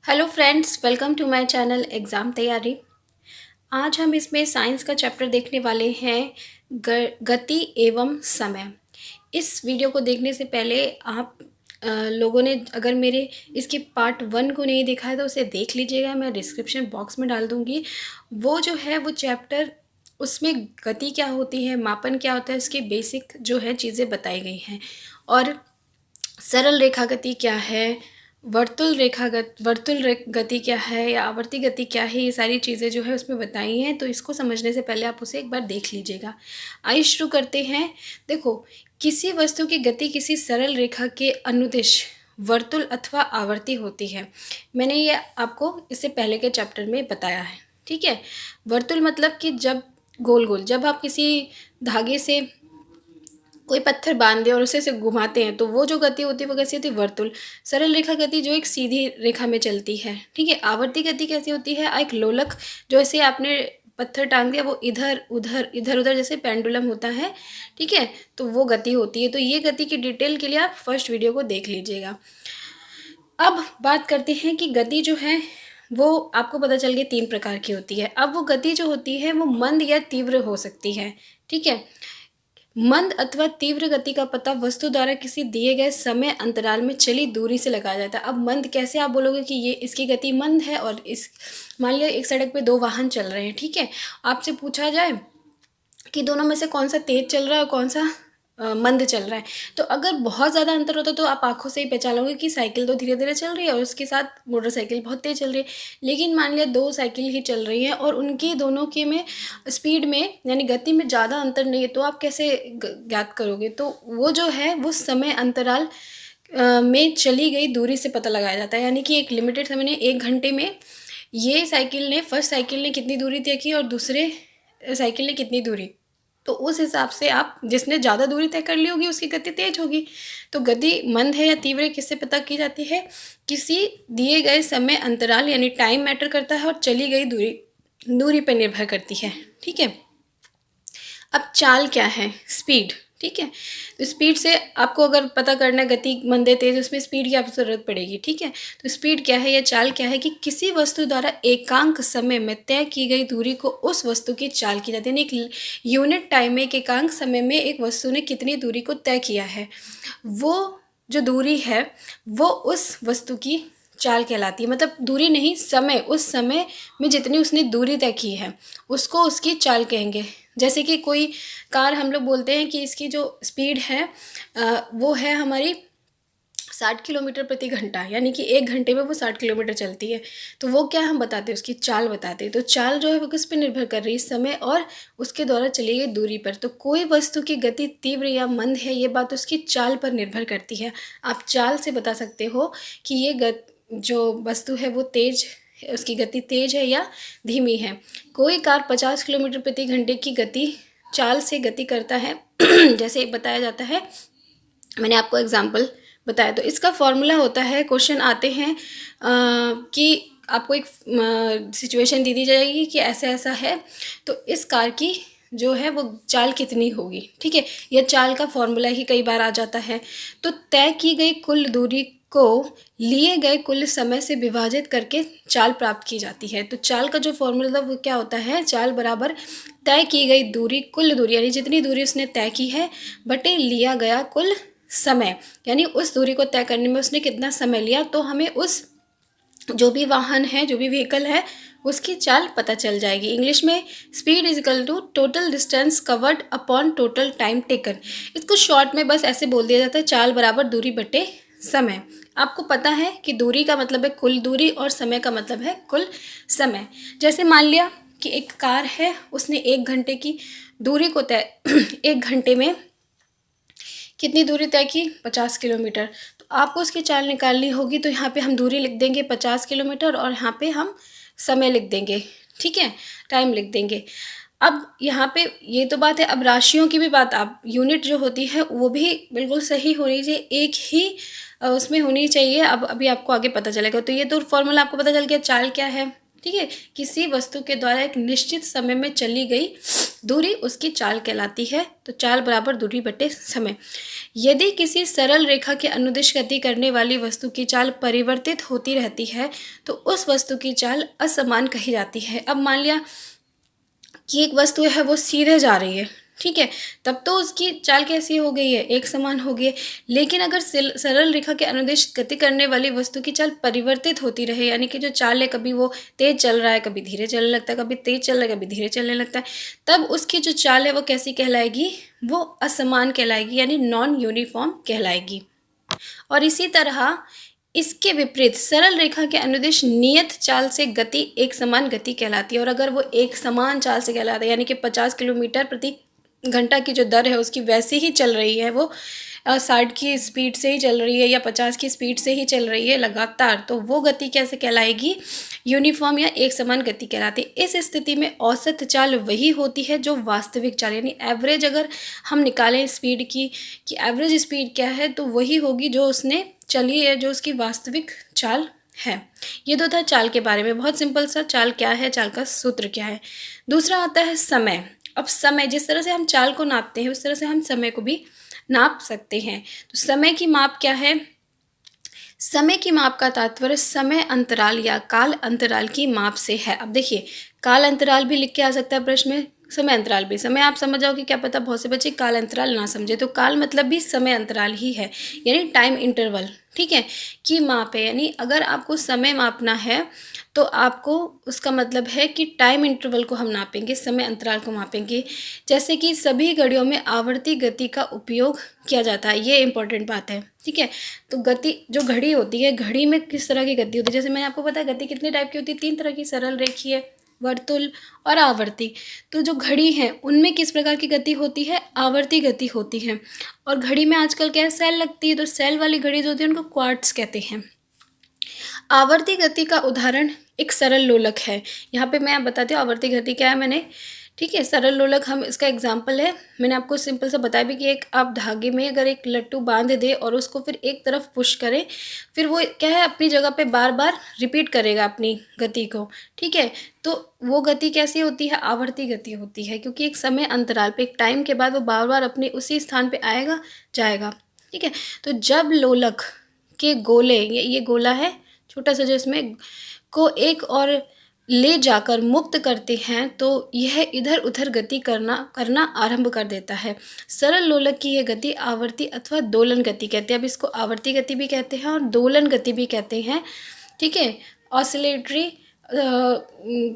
Hello friends, welcome to my channel exam तैयारी। आज हम इसमें साइंस का चैप्टर देखने वाले हैं गति एवं समय। इस वीडियो को देखने से पहले आप लोगों ने अगर मेरे इसके पार्ट 1 को नहीं देखा है तो उसे देख लीजिएगा। मैं डिस्क्रिप्शन बॉक्स में डाल दूँगी। वो जो है वो चैप्टर, उसमें गति क्या होती है, मापन क्या होता है, उसकी बेसिक जो है चीज़ें बताई गई हैं। और सरल रेखा गति क्या है, गति क्या है या आवर्ती गति क्या है, ये सारी चीज़ें जो है उसमें बताई हैं। तो इसको समझने से पहले आप उसे एक बार देख लीजिएगा। आइए शुरू करते हैं। देखो, किसी वस्तु की गति किसी सरल रेखा के अनुदिश वर्तुल अथवा आवर्ती होती है। मैंने ये आपको इससे पहले के चैप्टर में बताया है। ठीक है। वर्तुल मतलब कि जब गोल गोल, जब आप किसी धागे से कोई पत्थर बांध दे और उसे से घुमाते हैं तो वो जो गति होती है वो कैसी होती है, वर्तुल। सरल रेखा गति जो एक सीधी रेखा में चलती है। ठीक है। आवर्ती गति कैसी होती है, एक लोलक, जो ऐसे आपने पत्थर टांग दिया वो इधर उधर इधर उधर जैसे पेंडुलम होता है। ठीक है। तो वो गति होती है। तो ये गति की डिटेल के लिए आप फर्स्ट वीडियो को देख लीजिएगा। अब बात करते हैं कि गति जो है वो आपको पता चल गया 3 प्रकार की होती है। अब वो गति जो होती है वो मंद या तीव्र हो सकती है। ठीक है। मंद अथवा तीव्र गति का पता वस्तु द्वारा किसी दिए गए समय अंतराल में चली दूरी से लगाया जाता है। अब मंद कैसे, आप बोलोगे कि ये इसकी गति मंद है और इस, मान लिया एक सड़क पे 2 वाहन चल रहे हैं। ठीक है। आपसे पूछा जाए कि दोनों में से कौन सा तेज चल रहा है और कौन सा मंद चल रहा है, तो अगर बहुत ज़्यादा अंतर होता तो आप आंखों से ही पहचान लोगे कि साइकिल तो धीरे धीरे चल रही है और उसके साथ मोटरसाइकिल बहुत तेज़ चल रही है। लेकिन मान लिया 2 साइकिल ही चल रही हैं और उनकी दोनों के में स्पीड में यानी गति में ज़्यादा अंतर नहीं है, तो आप कैसे ज्ञात करोगे? तो वो जो है वो समय अंतराल में चली गई दूरी से पता लगाया जाता है। यानी कि एक लिमिटेड समय ने 1 घंटे में ये साइकिल ने, फर्स्ट साइकिल ने कितनी दूरी तय की और दूसरे साइकिल ने कितनी दूरी, तो उस हिसाब से आप, जिसने ज़्यादा दूरी तय कर ली होगी उसकी गति तेज होगी। तो गति मंद है या तीव्र किससे पता की जाती है? किसी दिए गए समय अंतराल यानी टाइम मैटर करता है और चली गई दूरी दूरी पर निर्भर करती है। ठीक है। अब चाल क्या है? स्पीड। ठीक है। तो स्पीड से आपको अगर पता करना है गति मंद है तेज, उसमें स्पीड की आपको ज़रूरत पड़ेगी। ठीक है। तो स्पीड क्या है या चाल क्या है कि किसी वस्तु द्वारा एकांक समय में तय की गई दूरी को उस वस्तु की चाल की जाती है। यानी एक यूनिट टाइम में, एक एकांक समय में एक वस्तु ने कितनी दूरी को तय किया है, वो जो दूरी है वो उस वस्तु की चाल कहलाती है। मतलब दूरी नहीं, समय, उस समय में जितनी उसने दूरी तय की है उसको उसकी चाल कहेंगे। जैसे कि कोई कार, हम लोग बोलते हैं कि इसकी जो स्पीड है वो है हमारी 60 किलोमीटर प्रति घंटा, यानी कि 1 घंटे में वो 60 किलोमीटर चलती है। तो वो क्या हम बताते हैं, उसकी चाल बताते हैं। तो चाल जो है वो किस पे निर्भर कर रही है? समय और उसके द्वारा चली गई दूरी पर। तो कोई वस्तु की गति तीव्र या मंद है ये बात उसकी चाल पर निर्भर करती है। आप चाल से बता सकते हो कि ये जो वस्तु है वो तेज, उसकी गति तेज है या धीमी है। कोई कार 50 किलोमीटर प्रति घंटे की गति चाल से गति करता है जैसे बताया जाता है, मैंने आपको एग्जाम्पल बताया। तो इसका फॉर्मूला होता है, क्वेश्चन आते हैं कि आपको एक सिचुएशन दी जाएगी कि ऐसा ऐसा है, तो इस कार की जो है वो चाल कितनी होगी। ठीक है। यह चाल का फॉर्मूला ही कई बार आ जाता है। तो तय की गई कुल दूरी को लिए गए कुल समय से विभाजित करके चाल प्राप्त की जाती है। तो चाल का जो फॉर्मूला था वो क्या होता है? चाल बराबर तय की गई दूरी, कुल दूरी यानी जितनी दूरी उसने तय की है बटे लिया गया कुल समय, यानी उस दूरी को तय करने में उसने कितना समय लिया। तो हमें उस जो भी वाहन है, जो भी व्हीकल है, उसकी चाल पता चल जाएगी। इंग्लिश में speed is equal to total distance covered upon total time taken. इसको शॉर्ट में बस ऐसे बोल दिया जाता है, चाल बराबर दूरी बटे समय। आपको पता है कि दूरी का मतलब है कुल दूरी और समय का मतलब है कुल समय। जैसे मान लिया कि एक कार है, उसने 1 घंटे की दूरी को तय 1 घंटे में कितनी दूरी तय की? 50 किलोमीटर। तो आपको उसकी चाल निकालनी होगी। तो यहाँ पे हम दूरी लिख देंगे 50 किलोमीटर और यहाँ पे हम समय लिख देंगे। ठीक है। टाइम लिख देंगे। अब यहाँ पे ये तो बात है, अब राशियों की भी बात, आप यूनिट जो होती है वो भी बिल्कुल सही होनी चाहिए, एक ही उसमें होनी चाहिए। अब अभी आपको आगे पता चलेगा। तो ये तो फॉर्मूला आपको पता चल गया चाल क्या है, ठीक है, किसी वस्तु के द्वारा एक निश्चित समय में चली गई दूरी उसकी चाल कहलाती है। तो चाल बराबर दूरी बटे समय। यदि किसी सरल रेखा के अनुदिश गति करने वाली वस्तु की चाल परिवर्तित होती रहती है तो उस वस्तु की चाल असमान कही जाती है। अब मान लिया कि एक वस्तु है वो सीधे जा रही है, ठीक है, तब तो उसकी चाल कैसी हो गई है, एक समान हो गई है। लेकिन अगर सरल रेखा के अनुदिश गति करने वाली वस्तु की चाल परिवर्तित होती रहे, यानी कि जो चाल है कभी वो तेज चल रहा है, कभी धीरे चलने लगता है, कभी तेज चल रहा है, कभी धीरे चलने लगता है, तब उसकी जो चाल है वो कैसी कहलाएगी, वो असमान कहलाएगी, यानी नॉन यूनिफॉर्म कहलाएगी। और इसी तरह इसके विपरीत सरल रेखा के अनुदिश नियत चाल से गति एक समान गति कहलाती है। और अगर वो एक समान चाल से कहलाता है, यानी कि 50 किलोमीटर प्रति घंटा की जो दर है उसकी वैसे ही चल रही है, वो 60 की स्पीड से ही चल रही है या 50 की स्पीड से ही चल रही है लगातार, तो वो गति कैसे कहलाएगी, यूनिफॉर्म या एक समान गति कहलाती है। इस स्थिति में औसत चाल वही होती है जो वास्तविक चाल, यानी एवरेज अगर हम निकालें स्पीड की कि एवरेज स्पीड क्या है, तो वही होगी जो उसने चली है, जो उसकी वास्तविक चाल है। ये तो था चाल के बारे में, बहुत सिंपल सा, चाल क्या है, चाल का सूत्र क्या है। दूसरा आता है समय। अब समय, जिस तरह से हम चाल को नापते हैं उस तरह से हम समय को भी नाप सकते हैं। तो समय की माप क्या है, समय की माप का तात्पर्य समय अंतराल या काल अंतराल की माप से है। अब देखिए, काल अंतराल भी लिख के आ सकता है प्रश्न में, समय अंतराल भी। समय आप समझ जाओ कि क्या पता बहुत से बच्चे काल अंतराल ना समझे, तो काल मतलब भी समय अंतराल ही है, यानी टाइम इंटरवल, ठीक है, की माप है। यानी अगर आपको समय मापना है तो आपको उसका मतलब है कि टाइम इंटरवल को हम नापेंगे, समय अंतराल को मापेंगे। जैसे कि सभी घड़ियों में आवर्ती गति का उपयोग किया जाता है, ये इंपॉर्टेंट बात है, ठीक है। तो गति जो घड़ी होती है, घड़ी में किस तरह की गति होती है, जैसे मैंने आपको बताया गति कितने टाइप की होती है, 3 तरह की, सरल, रेखीय, वर्तुल और आवर्ती। तो जो घड़ी है उनमें किस प्रकार की गति होती है, आवर्ती गति होती है। और घड़ी में आजकल क्या है, सेल लगती है, तो सेल वाली घड़ी जो होती है उनको क्वार्ट्स कहते हैं। आवर्ती गति का उदाहरण एक सरल लोलक है। यहाँ पे मैं बताती हूँ आवर्ती गति क्या है मैंने, ठीक है। सरल लोलक हम इसका एग्जाम्पल है, मैंने आपको सिंपल सा बताया भी कि एक आप धागे में अगर एक लट्टू बांध दे और उसको फिर एक तरफ पुश करें, फिर वो क्या है अपनी जगह पे बार बार रिपीट करेगा अपनी गति को, ठीक है। तो वो गति कैसी होती है, आवर्ती गति होती है, क्योंकि एक समय अंतराल पे, एक टाइम के बाद वो बार बार अपने उसी स्थान पे आएगा जाएगा, ठीक है। तो जब लोलक के गोले, ये गोला है छोटा सा जो इसमें को एक और ले जाकर मुक्त करते हैं तो यह इधर उधर गति करना आरंभ कर देता है। सरल लोलक की यह गति आवर्ती अथवा दोलन गति कहते हैं। अब इसको आवर्ती गति भी कहते हैं और दोलन गति भी कहते हैं, ठीक है। ऑसिलेटरी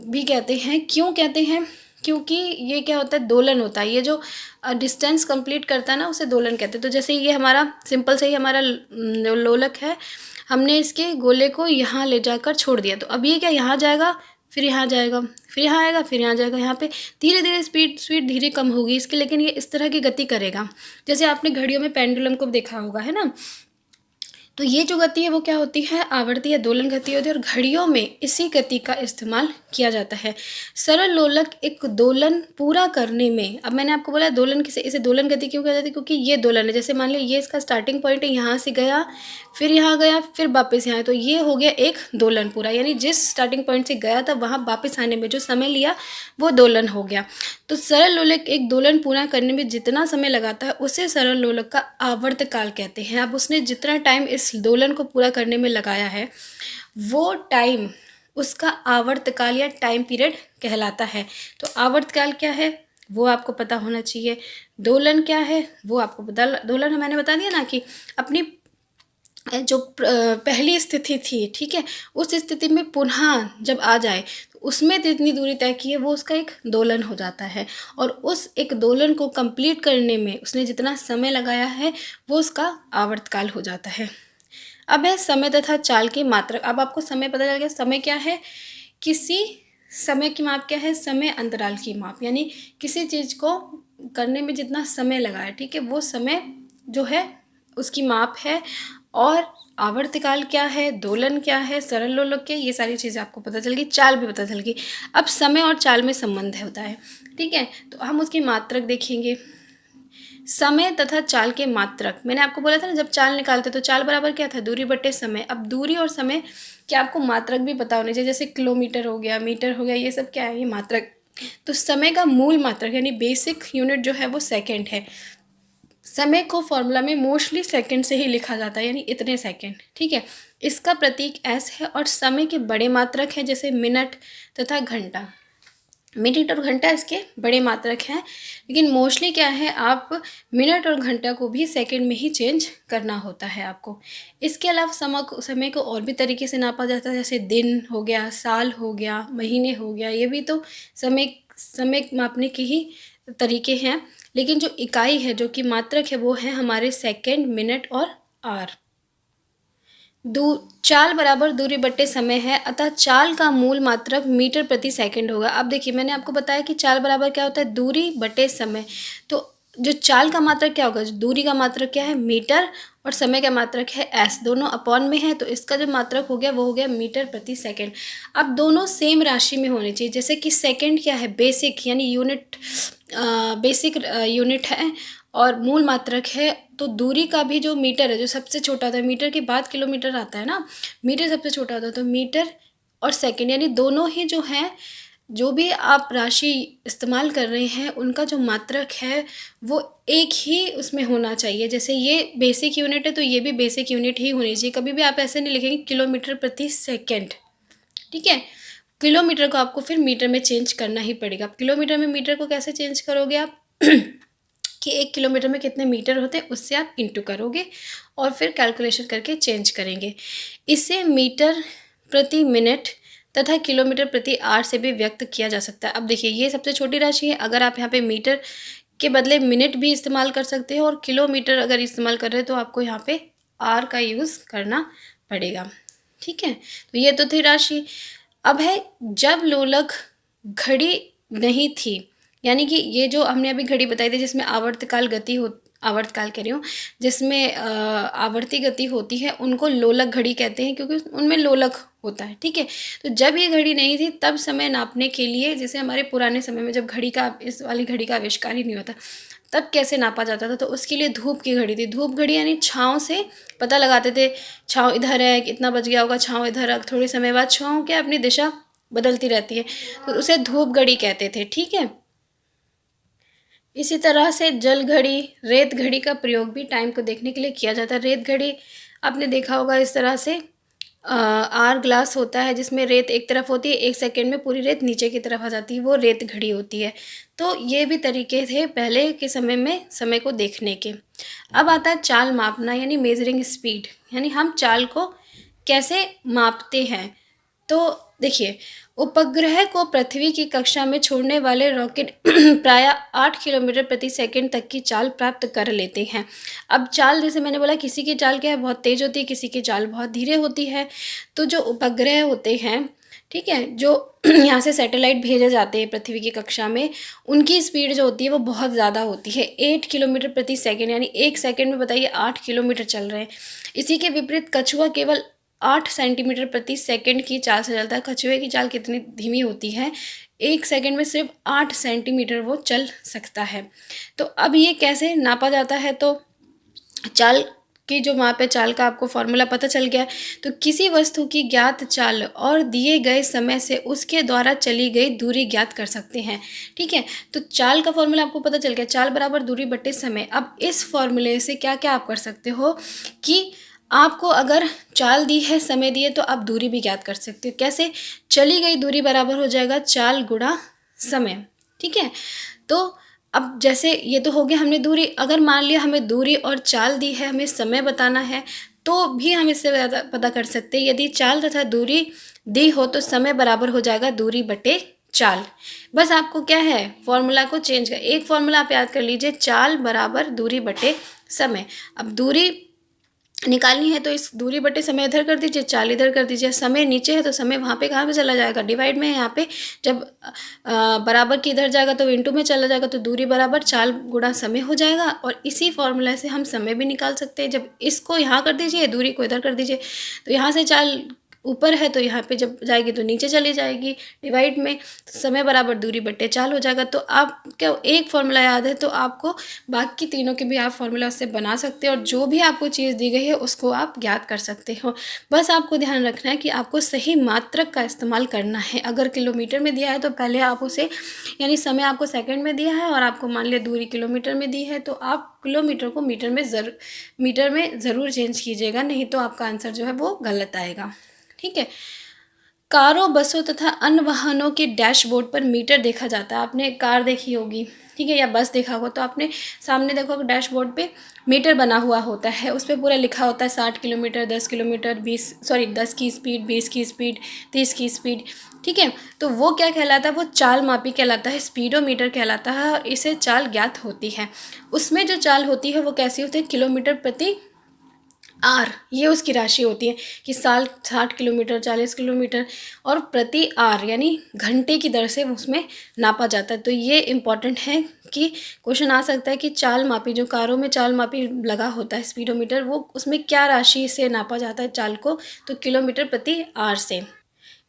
भी कहते हैं। क्यों कहते हैं, क्योंकि ये क्या होता है, दोलन होता है। ये जो डिस्टेंस कंप्लीट करता है ना उसे दोलन कहते हैं। तो जैसे ये हमारा सिंपल से ही हमारा लोलक है, हमने इसके गोले को यहाँ ले जाकर छोड़ दिया, तो अब ये क्या यहाँ जाएगा, फिर यहाँ जाएगा, फिर यहाँ आएगा, फिर यहाँ जाएगा। यहाँ पे धीरे धीरे स्पीड धीरे कम होगी इसकी, लेकिन ये इस तरह की गति करेगा। जैसे आपने घड़ियों में पेंडुलम को देखा होगा, है ना। तो ये जो गति है वो क्या होती है, आवर्ती या दोलन गति होती है, और घड़ियों में इसी गति का इस्तेमाल किया जाता है। सरल लोलक एक दोलन पूरा करने में, अब मैंने आपको बोला दोलन इसे दोलन गति क्यों कहा जाती है, क्योंकि ये दोलन है। जैसे मान लीजिए ये इसका स्टार्टिंग पॉइंट है, यहाँ से गया, फिर यहाँ गया, फिर वापस यहाँ, तो ये हो गया एक दोलन पूरा, यानी जिस स्टार्टिंग पॉइंट से गया था वहाँ वापस आने में जो समय लिया वो दोलन हो गया। तो सरल लोलक एक दोलन पूरा करने में जितना समय लगाता है उसे सरल लोलक का आवर्त काल कहते हैं। अब उसने जितना टाइम इस दोलन को पूरा करने में लगाया है वो टाइम उसका आवर्तकाल या टाइम पीरियड कहलाता है। तो आवर्तकाल क्या है वो आपको पता होना चाहिए, दोलन क्या है वो आपको पता। दोलन मैंने बता दिया ना कि अपनी जो पहली स्थिति थी, ठीक है, उस स्थिति में पुनः जब आ जाए तो उसमें जितनी दूरी तय की है वो उसका एक दोलन हो जाता है, और उस एक दोलन को कंप्लीट करने में उसने जितना समय लगाया है वो उसका आवर्तकाल हो जाता है। अब है समय तथा चाल की मात्रक। अब आपको समय पता चल गया, समय क्या है, किसी समय की माप क्या है, समय अंतराल की माप, यानी किसी चीज़ को करने में जितना समय लगा है, ठीक है, वो समय जो है उसकी माप है। और आवर्तकाल क्या है, दोलन क्या है, सरल लोलक क्या है, ये सारी चीज़ें आपको पता चल गई, चाल भी पता चल गई। अब समय और चाल में संबंध होता है, ठीक है, तो हम उसकी मात्रक देखेंगे। समय तथा चाल के मात्रक। मैंने आपको बोला था ना, जब चाल निकालते तो चाल बराबर क्या था, दूरी बटे समय। अब दूरी और समय के आपको मात्रक भी पता होने चाहिए, जैसे किलोमीटर हो गया, मीटर हो गया, ये सब क्या है, ये मात्रक। तो समय का मूल मात्रक यानी बेसिक यूनिट जो है वो सेकंड है। समय को फॉर्मूला में मोस्टली सेकंड से ही लिखा जाता है, यानी इतने सेकंड, ठीक है। इसका प्रतीक एस है और समय के बड़े मात्रक है जैसे मिनट तथा घंटा। मिनट और घंटा इसके बड़े मात्रक हैं, लेकिन मोस्टली क्या है, आप मिनट और घंटा को भी सेकंड में ही चेंज करना होता है आपको। इसके अलावा समय को और भी तरीके से नापा जाता है, जैसे दिन हो गया, साल हो गया, महीने हो गया, ये भी तो समय मापने के ही तरीके हैं। लेकिन जो इकाई है, जो कि मात्रक है, वो है हमारे सेकंड, मिनट और आवर। चाल बराबर दूरी बट्टे समय है, अतः चाल का मूल मात्रक मीटर प्रति सेकंड होगा। अब देखिए, मैंने आपको बताया कि चाल बराबर क्या होता है, दूरी बटे समय। तो जो चाल का मात्रक क्या होगा, दूरी का मात्रक क्या है, मीटर, और समय का मात्रक है एस, दोनों अपॉन में है, तो इसका जो मात्रक हो गया वो हो गया मीटर प्रति सेकंड। अब दोनों सेम राशि में होने चाहिए, जैसे कि सेकंड क्या है, बेसिक यानी यूनिट, बेसिक यूनिट है और मूल मात्रक है। तो दूरी का भी जो मीटर है, जो सबसे छोटा होता है, मीटर के बाद किलोमीटर आता है ना, मीटर सबसे छोटा होता है, तो मीटर और सेकंड यानी दोनों ही जो हैं, जो भी आप राशि इस्तेमाल कर रहे हैं, उनका जो मात्रक है वो एक ही उसमें होना चाहिए। जैसे ये बेसिक यूनिट है तो ये भी बेसिक यूनिट ही होनी चाहिए। कभी भी आप ऐसे नहीं लिखेंगे किलोमीटर प्रति सेकंड, ठीक है। किलोमीटर को आपको फिर मीटर में चेंज करना ही पड़ेगा। किलोमीटर में मीटर को कैसे चेंज करोगे आप कि 1 किलोमीटर में कितने मीटर होते हैं, उससे आप इंटू करोगे और फिर कैलकुलेशन करके चेंज करेंगे। इसे मीटर प्रति मिनट तथा किलोमीटर प्रति आवर से भी व्यक्त किया जा सकता है। अब देखिए, ये सबसे छोटी राशि है। अगर आप यहाँ पे मीटर के बदले मिनट भी इस्तेमाल कर सकते हो और किलोमीटर अगर इस्तेमाल कर रहे हो तो आपको यहाँ पे आर का यूज़ करना पड़ेगा, ठीक है। तो ये तो थी राशि। अब है जब लोलक घड़ी नहीं थी, यानी कि ये जो हमने अभी घड़ी बताई थी जिसमें आवर्तकाल कह रही हूँ, जिसमें आवर्ती गति होती है, उनको लोलक घड़ी कहते हैं क्योंकि उनमें लोलक होता है, ठीक है। तो जब ये घड़ी नहीं थी तब समय नापने के लिए, जैसे हमारे पुराने समय में जब इस वाली घड़ी का आविष्कार ही नहीं होता, तब कैसे नापा जाता था, तो उसके लिए धूप की घड़ी थी। धूप घड़ी यानी छाँव से पता लगाते थे, छाँव इधर है, कितना बज गया होगा, छाँव इधर है, थोड़ी समय बाद छाँव क्या अपनी दिशा बदलती रहती है, तो उसे धूप घड़ी कहते थे, ठीक है। इसी तरह से जल घड़ी, रेत घड़ी का प्रयोग भी टाइम को देखने के लिए किया जाता है। रेत घड़ी आपने देखा होगा, इस तरह से आर ग्लास होता है जिसमें रेत एक तरफ होती है, 1 सेकंड में पूरी रेत नीचे की तरफ आ जाती है, वो रेत घड़ी होती है। तो ये भी तरीके थे पहले के समय में समय को देखने के। अब आता है चाल मापना यानी मेजरिंग स्पीड, यानी हम चाल को कैसे मापते हैं। तो देखिए, उपग्रह को पृथ्वी की कक्षा में छोड़ने वाले रॉकेट प्रायः 8 किलोमीटर प्रति सेकंड तक की चाल प्राप्त कर लेते हैं। अब चाल, जैसे मैंने बोला, किसी की चाल क्या है, बहुत तेज़ होती है, किसी की चाल बहुत धीरे होती है। तो जो उपग्रह होते हैं, ठीक है, जो यहाँ से सैटेलाइट भेजे जाते हैं पृथ्वी की कक्षा में, उनकी स्पीड जो होती है वो बहुत ज़्यादा होती है, 8 किलोमीटर प्रति सेकंड, यानी 1 सेकंड में बताइए 8 किलोमीटर चल रहे हैं। इसी के विपरीत कछुआ केवल 8 सेंटीमीटर प्रति सेकंड की चाल से चलता है। कछुए की चाल कितनी धीमी होती है, 1 सेकंड में सिर्फ 8 सेंटीमीटर वो चल सकता है। तो अब ये कैसे नापा जाता है, तो चाल की जो माप है, चाल का आपको फॉर्मूला पता चल गया। तो किसी वस्तु की ज्ञात चाल और दिए गए समय से उसके द्वारा चली गई दूरी ज्ञात कर सकते हैं, ठीक है। तो चाल का फॉर्मूला आपको पता चल गया, चाल बराबर दूरी बटे समय। अब इस फॉर्मूले से क्या क्या आप कर सकते हो कि आपको अगर चाल दी है, समय दिए, तो आप दूरी भी ज्ञात कर सकते हो। कैसे, चली गई दूरी बराबर हो जाएगा चाल गुणा समय, ठीक है। तो अब जैसे ये तो हो गया हमने दूरी, अगर मान लिया हमें दूरी और चाल दी है, हमें समय बताना है, तो भी हम इससे पता कर सकते हैं। यदि चाल तथा दूरी दी हो तो समय बराबर हो जाएगा दूरी बटे चाल। बस आपको क्या है, फॉर्मूला को चेंज कर, एक फॉर्मूला आप याद कर लीजिए, चाल बराबर दूरी बटे समय। अब दूरी निकालनी है तो इस दूरी बटे समय इधर कर दीजिए, चाल इधर कर दीजिए। समय नीचे है तो समय वहाँ पे कहाँ पे चला जाएगा, डिवाइड में है यहाँ पे। जब बराबर की इधर जाएगा तो इंटू में चला जाएगा, तो दूरी बराबर चाल गुणा समय हो जाएगा। और इसी फॉर्मूला से हम समय भी निकाल सकते हैं। जब इसको यहाँ कर दीजिए, दूरी को इधर कर दीजिए, तो यहाँ से चाल ऊपर है तो यहाँ पे जब जाएगी तो नीचे चली जाएगी डिवाइड में, तो समय बराबर दूरी बट्टे चाल हो जाएगा। तो आप क्या एक फार्मूला याद है तो आपको बाकी तीनों के भी आप फार्मूला उससे बना सकते हो, और जो भी आपको चीज़ दी गई है उसको आप ज्ञात कर सकते हो। बस आपको ध्यान रखना है कि आपको सही मात्रक का इस्तेमाल करना है। अगर किलोमीटर में दिया है तो पहले आप उसे, यानी समय आपको सेकंड में दिया है और आपको मान लिया दूरी किलोमीटर में दी है, तो आप किलोमीटर को मीटर में ज़रूर चेंज कीजिएगा, नहीं तो आपका आंसर जो है वो गलत आएगा। ठीक है। कारों, बसों तथा अन्य वाहनों के डैशबोर्ड पर मीटर देखा जाता है। आपने कार देखी होगी, ठीक है, या बस देखा होगा, तो आपने सामने देखो डैशबोर्ड पे मीटर बना हुआ होता है, उस पर पूरा लिखा होता है 60 किलोमीटर, 10 किलोमीटर, 10 की स्पीड, 20 की स्पीड, 30 की स्पीड। ठीक है, तो वो क्या कहलाता है, वो चाल मापी कहलाता है, स्पीडोमीटर कहलाता है, और इसे चाल ज्ञात होती है। उसमें जो चाल होती है वो कैसी होती है, किलोमीटर प्रति आर, ये उसकी राशि होती है कि 60 किलोमीटर, 40 किलोमीटर, और प्रति आर यानी घंटे की दर से उसमें नापा जाता है। तो ये इम्पॉर्टेंट है कि क्वेश्चन आ सकता है कि चाल मापी, जो कारों में चाल मापी लगा होता है स्पीडोमीटर, वो उसमें क्या राशि से नापा जाता है चाल को, तो किलोमीटर प्रति आर से।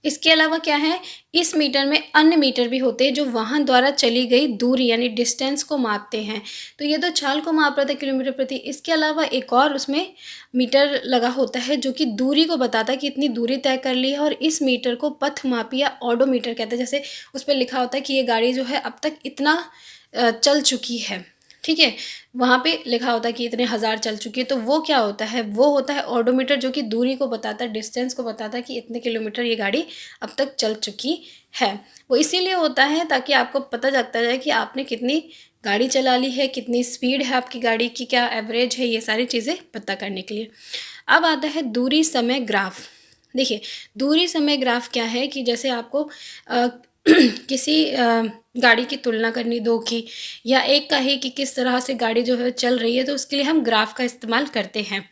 इसके अलावा क्या है, इस मीटर में अन्य मीटर भी होते हैं जो वाहन द्वारा चली गई दूरी यानी डिस्टेंस को मापते हैं। तो ये तो चाल को माप रहा था किलोमीटर प्रति, इसके अलावा एक और उसमें मीटर लगा होता है जो कि दूरी को बताता है कि इतनी दूरी तय कर ली है, और इस मीटर को पथ मापी या ऑडोमीटर कहते हैं। जैसे उस पर लिखा होता है कि ये गाड़ी जो है अब तक इतना चल चुकी है, ठीक है, वहाँ पे लिखा होता है कि इतने हज़ार चल चुकी है, तो वो क्या होता है, वो होता है ऑडोमीटर, जो कि दूरी को बताता है, डिस्टेंस को बताता है कि इतने किलोमीटर ये गाड़ी अब तक चल चुकी है। वो इसीलिए होता है ताकि आपको पता चलता जाए कि आपने कितनी गाड़ी चला ली है, कितनी स्पीड है आपकी गाड़ी की, क्या एवरेज है, ये सारी चीज़ें पता करने के लिए। अब आता है दूरी समय ग्राफ। देखिए, दूरी समय ग्राफ क्या है कि जैसे आपको किसी गाड़ी की तुलना करनी दो की, या एक का ही कि किस तरह से गाड़ी जो है चल रही है, तो उसके लिए हम ग्राफ का इस्तेमाल करते हैं।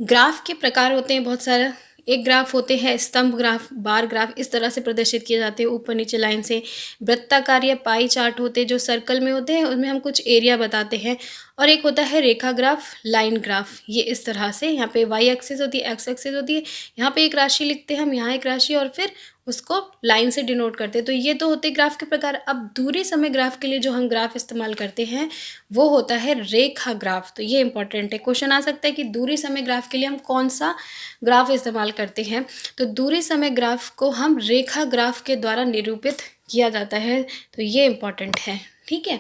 ग्राफ के प्रकार होते हैं बहुत सारे। एक ग्राफ होते हैं स्तंभ ग्राफ, बार ग्राफ, इस तरह से प्रदर्शित किए जाते हैं ऊपर नीचे लाइन से। वृत्ताकार या पाई चार्ट होते हैं जो सर्कल में होते हैं, उनमें हम कुछ एरिया बताते हैं। और एक होता है रेखा ग्राफ, लाइन ग्राफ, ये इस तरह से, यहाँ पे वाई एक्सिस होती है, एक्स एक्सिस होती है, यहाँ पे एक राशि लिखते हैं हम, यहाँ एक राशि, और फिर उसको लाइन से डिनोट करते हैं। तो ये तो होते ग्राफ के प्रकार। अब दूरी समय ग्राफ के लिए जो हम ग्राफ इस्तेमाल करते हैं वो होता है रेखा ग्राफ। तो ये इंपॉर्टेंट है, क्वेश्चन आ सकता है कि दूरी समय ग्राफ के लिए हम कौन सा ग्राफ इस्तेमाल करते हैं। तो दूरी समय ग्राफ को हम रेखा ग्राफ के द्वारा निरूपित किया जाता है, तो ये इंपॉर्टेंट है। ठीक है,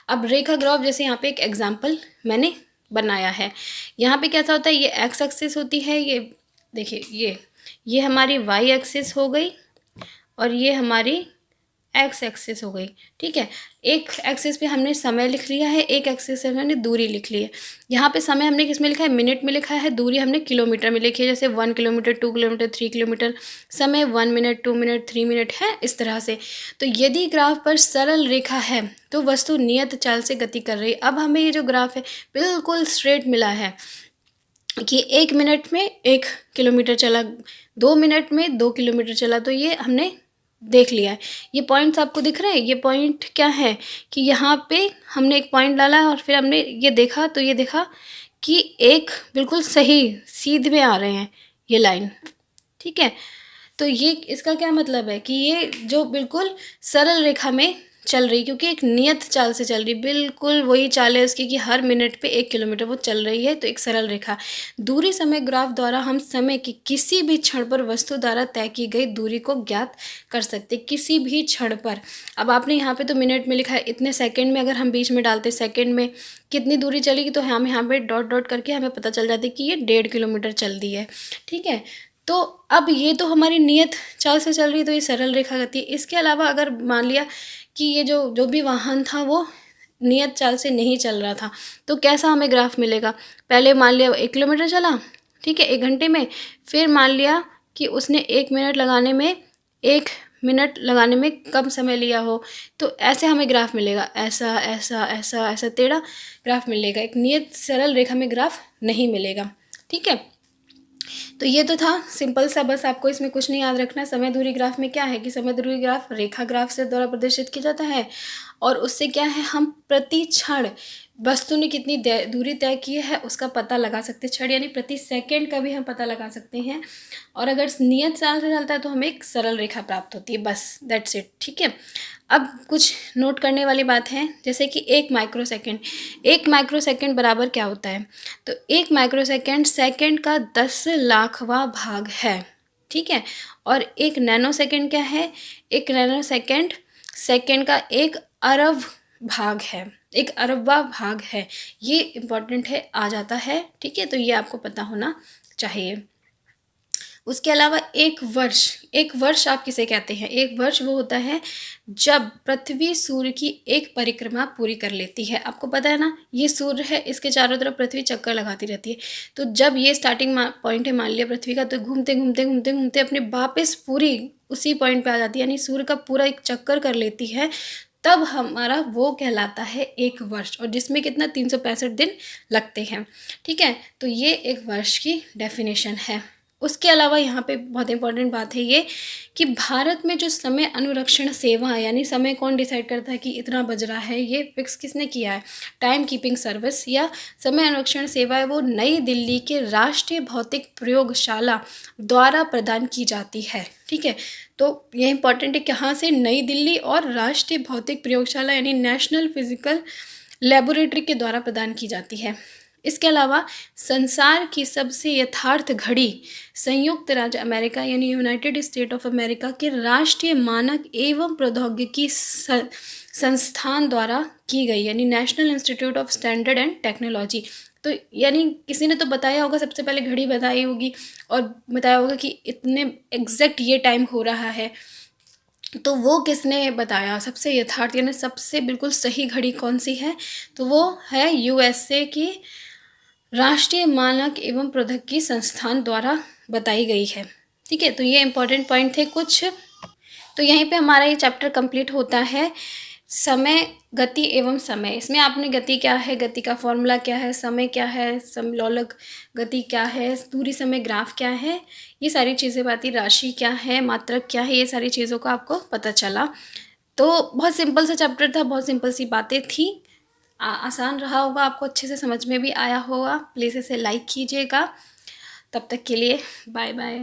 अब रेखा ग्राफ, जैसे यहाँ पे एक एग्जाम्पल मैंने बनाया है, यहाँ पे कैसा होता है, ये एक्स एक्सिस होती है, ये देखिए ये हमारी वाई एक्सिस हो गई, और ये हमारी एक्स एक्सिस हो गई। ठीक है, एक एक्सिस पे हमने समय लिख लिया है, एक एक्सिस से हमने दूरी लिख ली है। यहाँ पे समय हमने किस में लिखा है, मिनट में लिखा है, दूरी हमने किलोमीटर में लिखी है, जैसे 1 किलोमीटर, 2 किलोमीटर, 3 किलोमीटर, समय 1 मिनट, 2 मिनट, 3 मिनट है, इस तरह से। तो यदि ग्राफ पर सरल रेखा है तो वस्तु नियत चाल से गति कर रही है। अब हमें ये जो ग्राफ है बिल्कुल स्ट्रेट मिला है कि 1 मिनट में 1 किलोमीटर चला, 2 मिनट में 2 किलोमीटर चला, तो ये हमने देख लिया है। ये पॉइंट्स आपको दिख रहे हैं, ये पॉइंट क्या है कि यहाँ पे हमने एक पॉइंट डाला है और फिर हमने ये देखा, तो ये देखा कि एक बिल्कुल सही सीधे में आ रहे हैं ये लाइन। ठीक है, तो ये इसका क्या मतलब है कि ये जो बिल्कुल सरल रेखा में चल रही, क्योंकि एक नियत चाल से चल रही, बिल्कुल वही चाल है उसकी कि हर मिनट पे 1 किलोमीटर वो चल रही है, तो एक सरल रेखा। दूरी समय ग्राफ द्वारा हम समय की किसी भी क्षण पर वस्तु द्वारा तय की गई दूरी को ज्ञात कर सकते, किसी भी क्षण पर। अब आपने यहाँ पे तो मिनट में लिखा है, इतने सेकेंड में अगर हम बीच में डालते सेकेंड में कितनी दूरी चलेगी, तो हम यहाँ पे डॉट डॉट करके हमें पता चल जाती कि ये 1.5 किलोमीटर चल दी है। ठीक है, तो अब ये तो हमारी नियत चाल से चल रही है, तो ये सरल रेखा गति है। इसके अलावा अगर मान लिया कि ये जो भी वाहन था वो नियत चाल से नहीं चल रहा था, तो कैसा हमें ग्राफ मिलेगा। पहले मान लिया 1 किलोमीटर चला, ठीक है, 1 घंटे में, फिर मान लिया कि उसने 1 मिनट लगाने में कम समय लिया हो, तो ऐसे हमें ग्राफ मिलेगा, ऐसा ऐसा ऐसा ऐसा टेढ़ा ग्राफ मिलेगा। एक नियत सरल रेखा में ग्राफ नहीं मिलेगा। ठीक है, तो ये तो था सिंपल सा, बस आपको इसमें कुछ नहीं याद रखना। समय दूरी ग्राफ में क्या है कि समय दूरी ग्राफ रेखा ग्राफ से द्वारा प्रदर्शित किया जाता है, और उससे क्या है, हम प्रति क्षण वस्तु ने कितनी दूरी तय की है उसका पता लगा सकते हैं। क्षण यानी प्रति सेकंड का भी हम पता लगा सकते हैं, और अगर नियत चाल से चलता है तो हमें एक सरल रेखा प्राप्त होती है। बस दैट्स इट, ठीक है। अब कुछ नोट करने वाली बात है, जैसे कि 1 माइक्रोसेकंड। 1 माइक्रोसेकंड बराबर क्या होता है, तो 1 माइक्रोसेकंड सेकंड का 10 लाखवां भाग है, ठीक है। और 1 नैनोसेकंड क्या है, 1 नैनोसेकंड सेकंड का 1 अरब भाग है, 1 अरबवा भाग है। ये इम्पॉर्टेंट है, आ जाता है, ठीक है। तो ये आपको पता होना चाहिए। उसके अलावा एक वर्ष आप किसे कहते हैं, एक वर्ष वो होता है जब पृथ्वी सूर्य की एक परिक्रमा पूरी कर लेती है। आपको पता है ना, ये सूर्य है, इसके चारों तरफ पृथ्वी चक्कर लगाती रहती है। तो जब ये स्टार्टिंग पॉइंट है मान लिया पृथ्वी का, तो घूमते घूमते घूमते घूमते अपने वापस पूरी उसी पॉइंट पे आ जाती है, यानी सूर्य का पूरा एक चक्कर कर लेती है। तब हमारा वो कहलाता है एक वर्ष, और जिसमें कितना 365 दिन लगते हैं, ठीक है। तो ये एक वर्ष की डेफिनेशन है। उसके अलावा यहाँ पे बहुत इंपॉर्टेंट बात है ये कि भारत में जो समय अनुरक्षण सेवा है, यानी समय कौन डिसाइड करता है कि इतना बज रहा है, ये फिक्स किसने किया है, टाइम कीपिंग सर्विस या समय अनुरक्षण सेवा है, वो नई दिल्ली के राष्ट्रीय भौतिक प्रयोगशाला द्वारा प्रदान की जाती है, ठीक है। तो ये इंपॉर्टेंट है, कहाँ से, नई दिल्ली और राष्ट्रीय भौतिक प्रयोगशाला यानी नेशनल फिजिकल लेबोरेटरी के द्वारा प्रदान की जाती है। इसके अलावा संसार की सबसे यथार्थ घड़ी संयुक्त राज्य अमेरिका यानी यूनाइटेड स्टेट ऑफ अमेरिका के राष्ट्रीय मानक एवं प्रौद्योगिकी संस्थान द्वारा की गई, यानी national institute of standard and technology. तो यानी किसी ने तो बताया होगा, सबसे पहले घड़ी बताई होगी और बताया होगा कि इतने एग्जैक्ट ये टाइम हो रहा है। तो वो किसने बताया, सबसे यथार्थ यानी सबसे बिल्कुल सही घड़ी कौन सी है, तो वो है यूएसए की राष्ट्रीय मानक एवं प्रौद्योगिकी संस्थान द्वारा बताई गई है, ठीक है। तो ये इंपॉर्टेंट पॉइंट थे कुछ। तो यहीं पे हमारा ये चैप्टर कंप्लीट होता है, समय, गति एवं समय। इसमें आपने गति क्या है, गति का फॉर्मूला क्या है, समय क्या है, समलौलक गति क्या है, दूरी समय ग्राफ क्या है, ये सारी चीज़ें बातें, राशि क्या है, मात्रक क्या है, ये सारी चीज़ों का आपको पता चला। तो बहुत सिंपल सा चैप्टर था, बहुत सिंपल सी बातें थी, आसान रहा होगा, आपको अच्छे से समझ में भी आया होगा। प्लीज़ इसे लाइक कीजिएगा। तब तक के लिए बाय बाय।